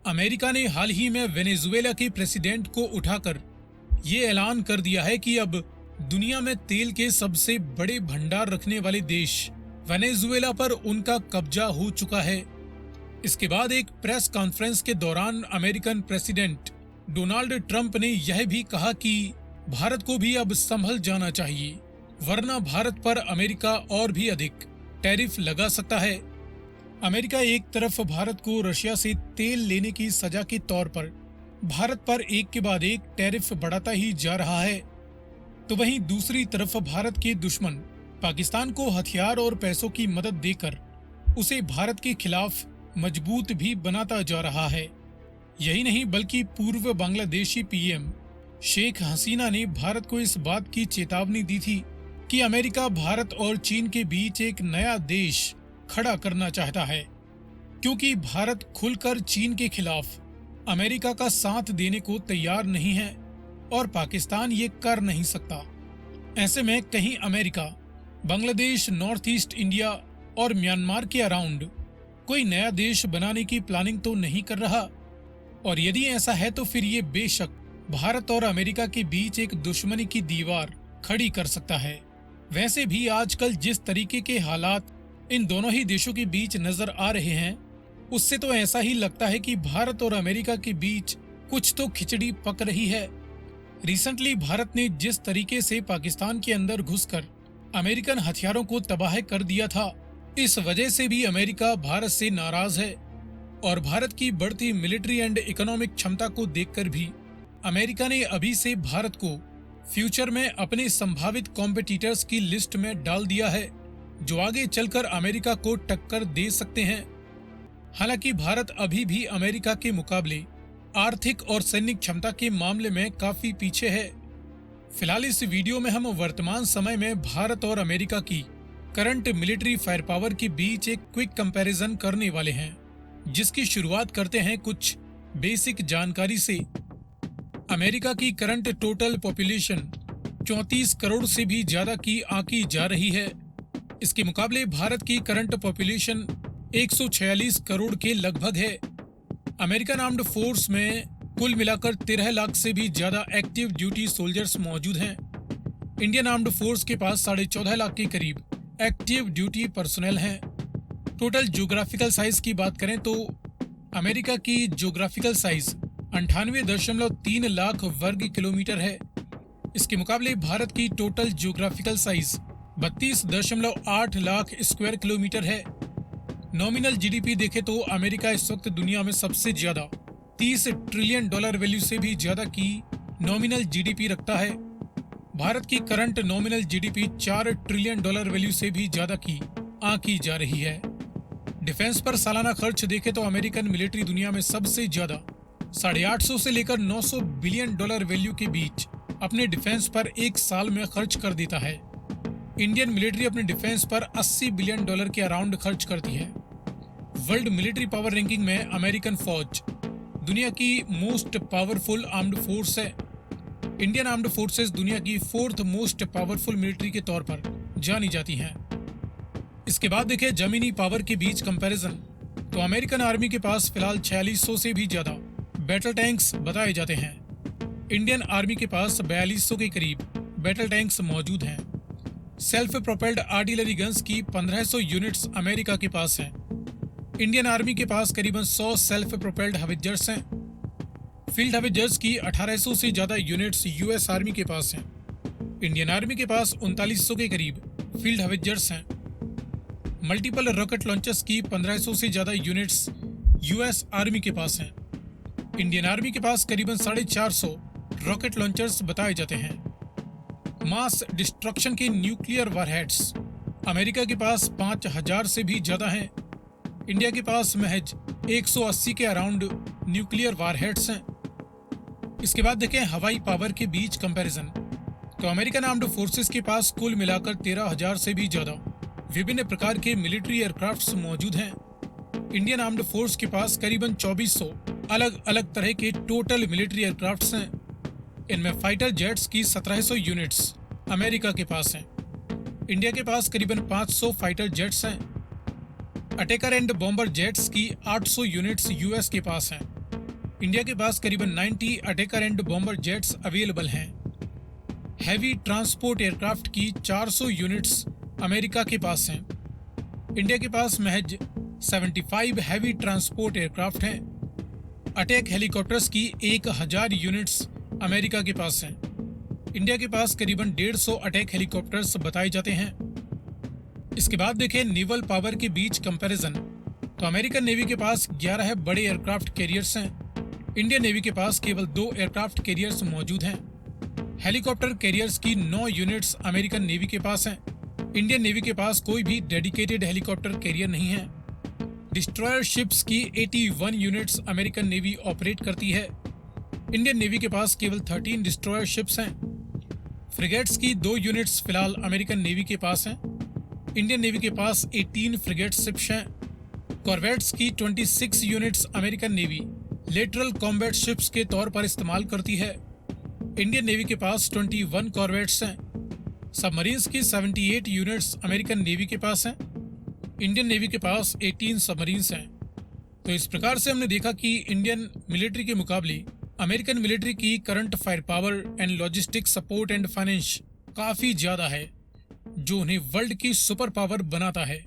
America ने हाल ही में Venezuela के प्रेसिडेंट को उठाकर ये ऐलान कर दिया है कि अब दुनिया में तेल के सबसे बड़े भंडार रखने वाले देश वेनेजुएला पर उनका कब्जा हो चुका है। इसके बाद एक प्रेस कॉन्फ्रेंस के दौरान अमेरिकन प्रेसिडेंट डोनाल्ड ट्रंप ने यह भी कहा कि भारत को भी अब संभल जाना चाहिए, वरना भारत पर अमेरिका और भी अधिक टैरिफ लगा सकता है। अमेरिका एक तरफ भारत को रशिया से तेल लेने की सजा के तौर पर भारत पर एक के बाद एक टैरिफ बढ़ाता ही जा रहा है, तो वहीं दूसरी तरफ भारत के दुश्मन पाकिस्तान को हथियार और पैसों की मदद देकर उसे भारत के खिलाफ मजबूत भी बनाता जा रहा है। यही नहीं बल्कि पूर्व बांग्लादेशी पीएम शेख हसीना ने भारत को इस बात की चेतावनी दी थी कि अमेरिका भारत और चीन के बीच एक नया देश खड़ा करना चाहता है, क्योंकि भारत खुलकर चीन के खिलाफ अमेरिका का साथ देने को तैयार नहीं है और पाकिस्तान ये कर नहीं सकता। ऐसे में कहीं America Bangladesh, north east India और म्यांमार के अराउंड कोई नया देश बनाने की प्लानिंग तो नहीं कर रहा, और यदि ऐसा है तो फिर ये बेशक भारत और अमेरिका के बीच एक दुश्मनी की दीवार खड़ी कर सकता है। वैसे भी आजकल जिस तरीके के हालात इन दोनों ही देशों के बीच नजर आ रहे हैं, उससे तो ऐसा ही लगता है कि भारत और अमेरिका के बीच कुछ तो खिचड़ी पक रही है। रिसेंटली भारत ने जिस तरीके से पाकिस्तान के अंदर घुसकर अमेरिकन हथियारों को तबाह कर दिया था, इस वजह से भी अमेरिका भारत से नाराज है, और भारत की बढ़ती मिलिट्री एंड इकोनॉमिक क्षमता को देखकर भी अमेरिका ने अभी से भारत को फ्यूचर में अपने संभावित कॉम्पिटिटर्स की लिस्ट में डाल दिया है, जो आगे चलकर अमेरिका को टक्कर दे सकते हैं। हालांकि भारत अभी भी अमेरिका के मुकाबले आर्थिक और सैनिक क्षमता के मामले में काफी पीछे है। फिलहाल इस वीडियो में हम वर्तमान समय में भारत और अमेरिका की करंट मिलिट्री फायर पावर के बीच एक क्विक कंपैरिजन करने वाले हैं, जिसकी शुरुआत करते हैं कुछ बेसिक जानकारी से। अमेरिका की करंट टोटल पॉपुलेशन 34 करोड़ से भी ज्यादा की आंकी जा रही है। इसके मुकाबले भारत की करंट पॉपुलेशन 146 करोड़ के लगभग है। अमेरिकन आर्म्ड फोर्स में कुल मिलाकर 13 लाख से भी ज्यादा एक्टिव ड्यूटी सोल्जर्स मौजूद हैं। इंडियन आर्म्ड फोर्स के पास 14.5 लाख के करीब एक्टिव ड्यूटी पर्सनल हैं। टोटल ज्योग्राफिकल साइज की बात करें तो अमेरिका की ज्योग्राफिकल साइज 98.3 लाख वर्ग किलोमीटर है। इसके मुकाबले भारत की total geographical size 32.8 lakh square kilometre है। नॉमिनल जीडीपी देखे तो अमेरिका इस वक्त दुनिया में सबसे ज्यादा $30 ट्रिलियन वैल्यू से भी ज्यादा की नॉमिनल जीडीपी रखता है। भारत की current nominal GDP $4 trillion value से भी ज्यादा की आंकी जा रही है। डिफेंस पर सालाना खर्च देखे तो अमेरिकन मिलिट्री दुनिया में सबसे ज्यादा 850 से लेकर 900 बिलियन डॉलर वैल्यू के बीच अपने डिफेंस पर एक साल में खर्च कर देता है। इंडियन मिलिट्री अपने डिफेंस पर $80 बिलियन के अराउंड खर्च करती है। वर्ल्ड मिलिट्री पावर रैंकिंग में अमेरिकन फौज दुनिया की मोस्ट पावरफुल आर्म्ड फोर्स है। इंडियन आर्म्ड फोर्सेस दुनिया की 4th मोस्ट पावरफुल मिलिट्री के तौर पर जानी जाती हैं। इसके बाद देखें जमीनी पावर के बीच कंपैरिजन, तो अमेरिकन आर्मी के पास फिलहाल 4600 से भी ज्यादा बैटल टैंक्स बताए जाते हैं। इंडियन आर्मी के पास 4200 के करीब बैटल टैंक्स मौजूद हैं। सेल्फ प्रोपेल्ड आर्टिलरी गन्स की 1500 यूनिट्स अमेरिका के पास हैं। इंडियन आर्मी के पास करीबन 100 सेल्फ प्रोपेल्ड हवित्जर्स हैं। फील्ड हवित्जर्स की 1800 से ज्यादा यूनिट्स यूएस आर्मी के पास हैं। इंडियन आर्मी के पास 3900 के करीब फील्ड हवित्जर्स हैं। मल्टीपल रॉकेट लॉन्चर्स की 1500 से ज्यादा यूनिट्स यूएस आर्मी के पास हैं। इंडियन आर्मी के पास करीबन 450 रॉकेट लॉन्चर्स बताए जाते हैं। मास डिस्ट्रक्शन के न्यूक्लियर वारहेड्स अमेरिका के पास 5000 से भी ज्यादा हैं। इंडिया के पास महज 180 के अराउंड न्यूक्लियर वारहेड्स हैं। इसके बाद देखें हवाई पावर के बीच कंपैरिजन, तो अमेरिकन आर्म्ड फोर्सेस के पास कुल मिलाकर 13,000 से भी ज्यादा विभिन्न प्रकार के मिलिट्री एयरक्राफ्ट्स मौजूद हैं। इंडियन आर्म्ड फोर्स के पास करीबन 2400 अलग अलग तरह के टोटल मिलिट्री एयरक्राफ्ट्स हैं। इनमें फाइटर जेट्स की 1700 यूनिट्स अमेरिका के पास हैं। इंडिया के पास करीबन 500 फाइटर जेट्स हैं। अटैकर एंड बॉम्बर जेट्स की 800 यूनिट्स यूएस के पास हैं। इंडिया के पास करीबन 90 attacker and bomber jets available हैं। हैवी ट्रांसपोर्ट एयरक्राफ्ट की 400 यूनिट्स अमेरिका के पास हैं। इंडिया के पास महज 75 हैवी ट्रांसपोर्ट एयरक्राफ्ट हैं। अटैक हेलीकॉप्टर्स की 1000 यूनिट्स अमेरिका के पास हैं। इंडिया के पास करीबन 150 अटैक हेलीकॉप्टर्स बताए जाते हैं। इसके बाद देखें नेवल पावर के बीच कंपैरिजन, तो अमेरिकन नेवी के पास 11 बड़े एयरक्राफ्ट कैरियर्स हैं। इंडियन नेवी के पास केवल 2 एयरक्राफ्ट कैरियर्स मौजूद हैं। हेलीकॉप्टर कैरियर्स की 9 यूनिट्स अमेरिकन नेवी के पास हैं। इंडियन नेवी के पास कोई भी डेडिकेटेड हेलीकॉप्टर कैरियर नहीं है। डिस्ट्रॉयर शिप्स की 81 यूनिट्स अमेरिकन नेवी ऑपरेट करती है। इंडियन नेवी के पास केवल 13 डिस्ट्रॉयर शिप्स हैं। फ्रिगेट्स की 2 यूनिट्स फिलहाल अमेरिकन नेवी के पास हैं। इंडियन नेवी के पास 18 फ्रिगेट शिप्स हैं। कॉर्वेट्स की 26 units American navy lateral combat ships के तौर पर इस्तेमाल करती है। इंडियन नेवी के पास 21 कॉर्वेट्स हैं। सबमरीन्स की 78 यूनिट्स अमेरिकन नेवी के पास हैं। इंडियन नेवी के पास 18 सबमरीन्स हैं। तो इस प्रकार से हमने देखा कि इंडियन मिलिट्री के मुकाबले अमेरिकन मिलिट्री की current fire power and logistic support and finance काफ़ी ज़्यादा है, जो उन्हें वर्ल्ड की सुपर पावर बनाता है।